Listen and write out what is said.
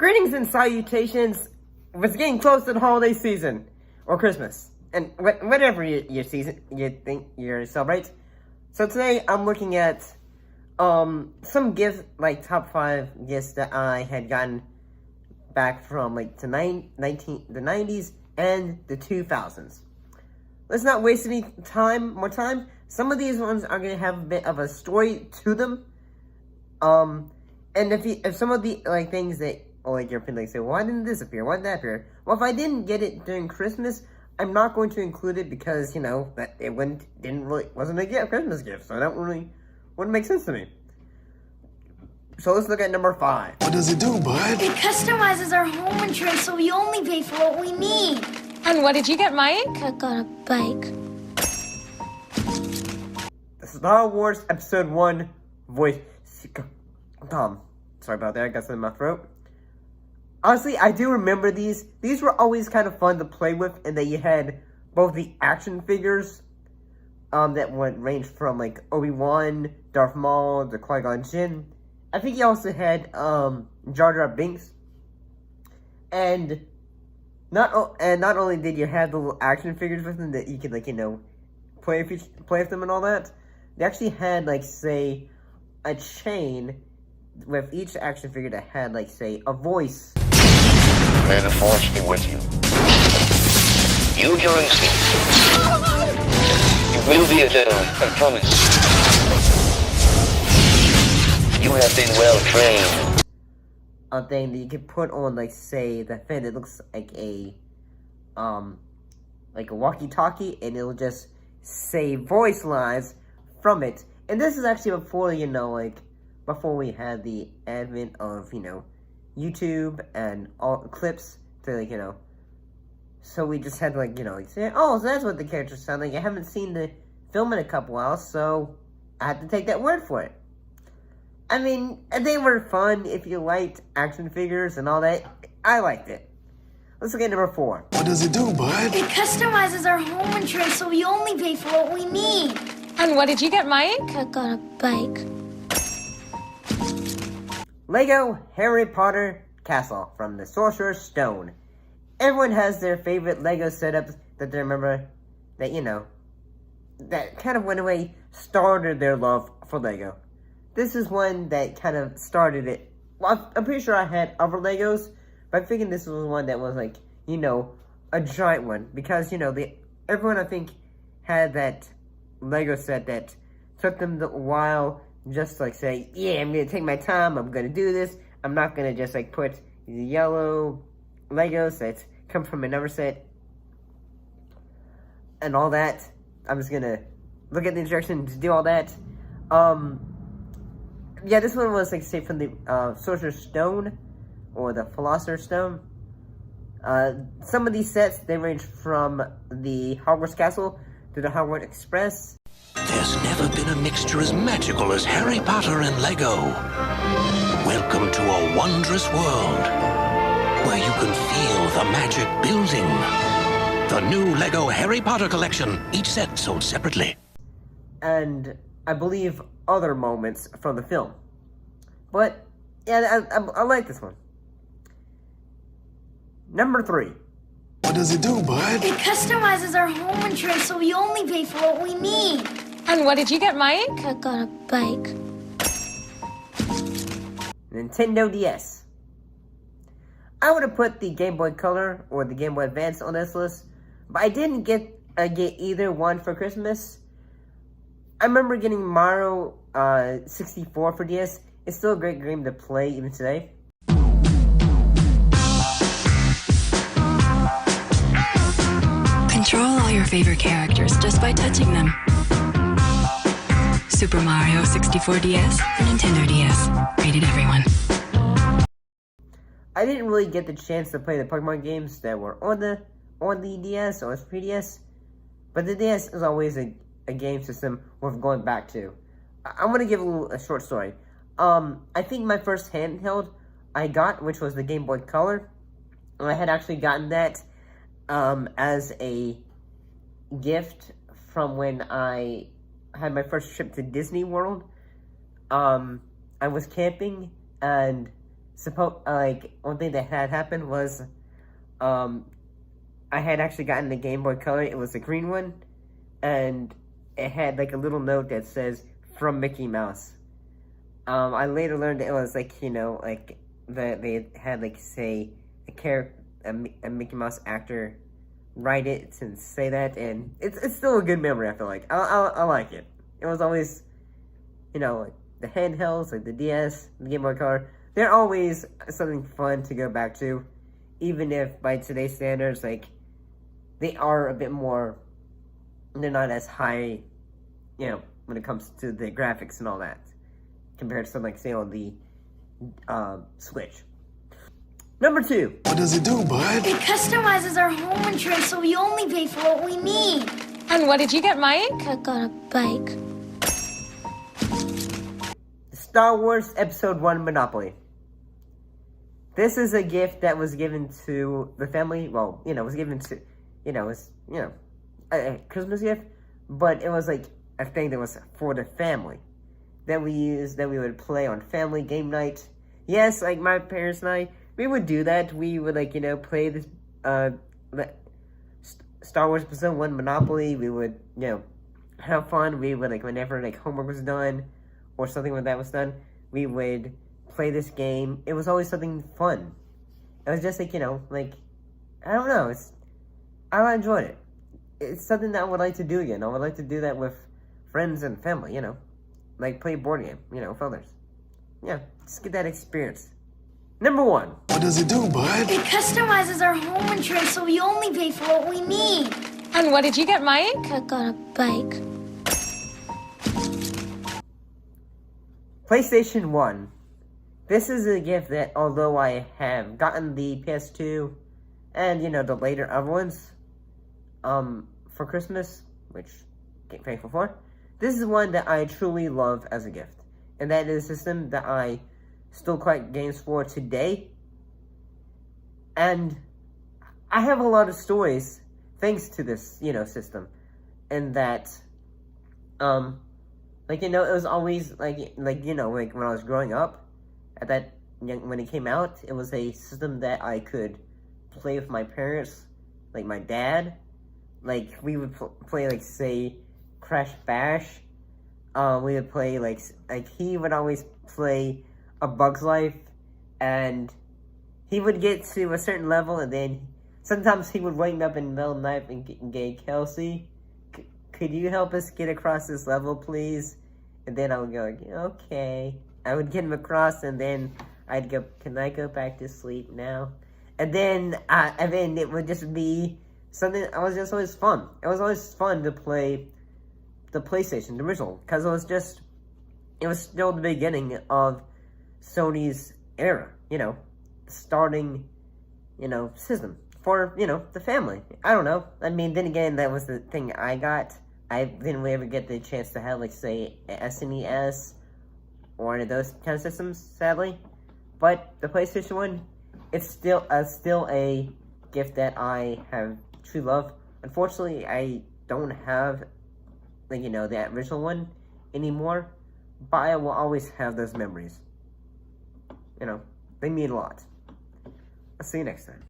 Greetings and salutations. It's getting close to the holiday season, or Christmas, and whatever your season you think you celebrate. So today I'm looking at some gifts, like top 5 gifts that I had gotten back from like the 90s and the 2000s. Let's not waste any more time. Some of these ones are gonna have a bit of a story to them. And if some of the things that your opinion say, why didn't this appear? Why didn't that appear? Well, if I didn't get it during Christmas, I'm not going to include it because that it wasn't a Christmas gift, so that wouldn't make sense to me. So let's look at number 5. What does it do, bud? It customizes our home insurance so we only pay for what we need. And what did you get, Mike? I got a bike. Star Wars Episode 1 voice. Sorry about that, I got something in my throat. Honestly, I do remember these. These were always kind of fun to play with, and that you had both the action figures that would range from like Obi-Wan, Darth Maul, the Qui-Gon Jinn. I think you also had Jar Jar Binks. And not only did you have the little action figures with them that you could play with them and all that, they actually had say a chain with each action figure that had a voice. May the force be with you. You, during sleep. You will be a Jedi, I promise. You have been well trained. A thing that you could put on, say, the fin. It looks like a walkie-talkie, and it'll just say voice lines from it. And this is actually before, before we had the advent of, YouTube and all clips to, so we just had to, say, oh, so that's what the characters sound like. I haven't seen the film in a couple hours, so I had to take that word for it. I mean, they were fun if you liked action figures and all that. I liked it. Let's look at number 4. What does it do, bud? It customizes our home insurance so we only pay for what we need. And what did you get, Mike? I got a bike. Lego Harry Potter Castle from the Sorcerer's Stone. Everyone has their favorite Lego setups that they remember that, that kind of went away, started their love for Lego. This is one that kind of started it. Well, I'm pretty sure I had other Legos, but I figured this was one that was a giant one. Because, everyone I think had that Lego set that took them a while just say, yeah, I'm gonna take my time, I'm gonna do this. I'm not gonna just put the yellow Legos that come from another set and all that. I'm just gonna look at the instructions to do all that. Yeah, this one was say from the Sorcerer's Stone or the Philosopher's Stone. Some of these sets, they range from the Hogwarts Castle to the Hogwarts Express. There's never been a mixture as magical as Harry Potter and Lego. Welcome to a wondrous world where you can feel the magic building. The new Lego Harry Potter collection, each set sold separately. And I believe other moments from the film. But yeah, I like this one. Number 3. What does it do, bud? It customizes our home insurance so we only pay for what we need. And what did you get, Mike? I got a bike. Nintendo DS. I would have put the Game Boy Color or the Game Boy Advance on this list, but I didn't get either one for Christmas. I remember getting Mario 64 for DS. It's still a great game to play even today. Control all your favorite characters just by touching them. Super Mario 64 DS for Nintendo DS. Rated everyone. I didn't really get the chance to play the Pokemon games that were on the DS or 3DS, but the DS is always a game system worth going back to. I'm gonna give a short story. I think my first handheld I got, which was the Game Boy Color, and I had actually gotten that as a gift from when I had my first trip to Disney World. I was camping, and one thing that had happened was, I had actually gotten the Game Boy Color. It was a green one, and it had like a little note that says "From Mickey Mouse." I later learned that it was like, you know, like they had like say a Mickey Mouse actor write it and say that, and it's still a good memory. I feel like I like it. It was always, you know, like the handhelds, like the DS, the Game Boy Color. They're always something fun to go back to, even if by today's standards, like they are a bit more. They're not as high, you know, when it comes to the graphics and all that, compared to something like, say, on the Switch. Number 2. What does it do, bud? It customizes our home insurance so we only pay for what we need. And what did you get, Mike? I got a bike. Star Wars Episode 1 Monopoly. This is a gift that was given to the family. Well, you know, it was given to, you know, it was, you know, a Christmas gift, but it was like a thing that was for the family that we used, that we would play on family game night. Yes, like my parents and I, we would do that. We would, like, you know, play this Star Wars Episode 1 Monopoly. We would, you know, have fun. We would, like, whenever, like, homework was done or something like that was done, we would play this game. It was always something fun. It was just, like, you know, like, I don't know. I enjoyed it. It's something that I would like to do again. I would like to do that with friends and family, you know. Like, play a board game, you know, with others. Yeah, just get that experience. Number 1. What does it do, bud? It customizes our home insurance so we only pay for what we need. And what did you get, Mike? I got a bike. PlayStation 1. This is a gift that, although I have gotten the PS2 and, you know, the later other ones, for Christmas, which I'm thankful for, this is one that I truly love as a gift. And that is a system that I still collect games for today. And I have a lot of stories thanks to this, you know, system. And that, like, you know, it was always, like, you know, like, when I was growing up, at that, when it came out, it was a system that I could play with my parents, like, my dad. Like, we would play, like, say, Crash Bash. We would play, like, he would always play A Bug's Life, and he would get to a certain level, and then sometimes he would wake up in the middle of the night and get, Kelsey, could you help us get across this level, please? And then I would go, okay. I would get him across, and then I'd go, can I go back to sleep now? And then it would just be something. It was just always fun. It was always fun to play the PlayStation, the original, because it was still the beginning of Sony's era, you know, starting, you know, system for, you know, the family. I don't know. I mean, then again, that was the thing I got. I didn't really ever get the chance to have, like, say, SNES or any of those kind of systems, sadly. But the PlayStation 1, it's still a gift that I have true love. Unfortunately, I don't have, like, you know, that original one anymore, but I will always have those memories. You know, they mean a lot. I'll see you next time.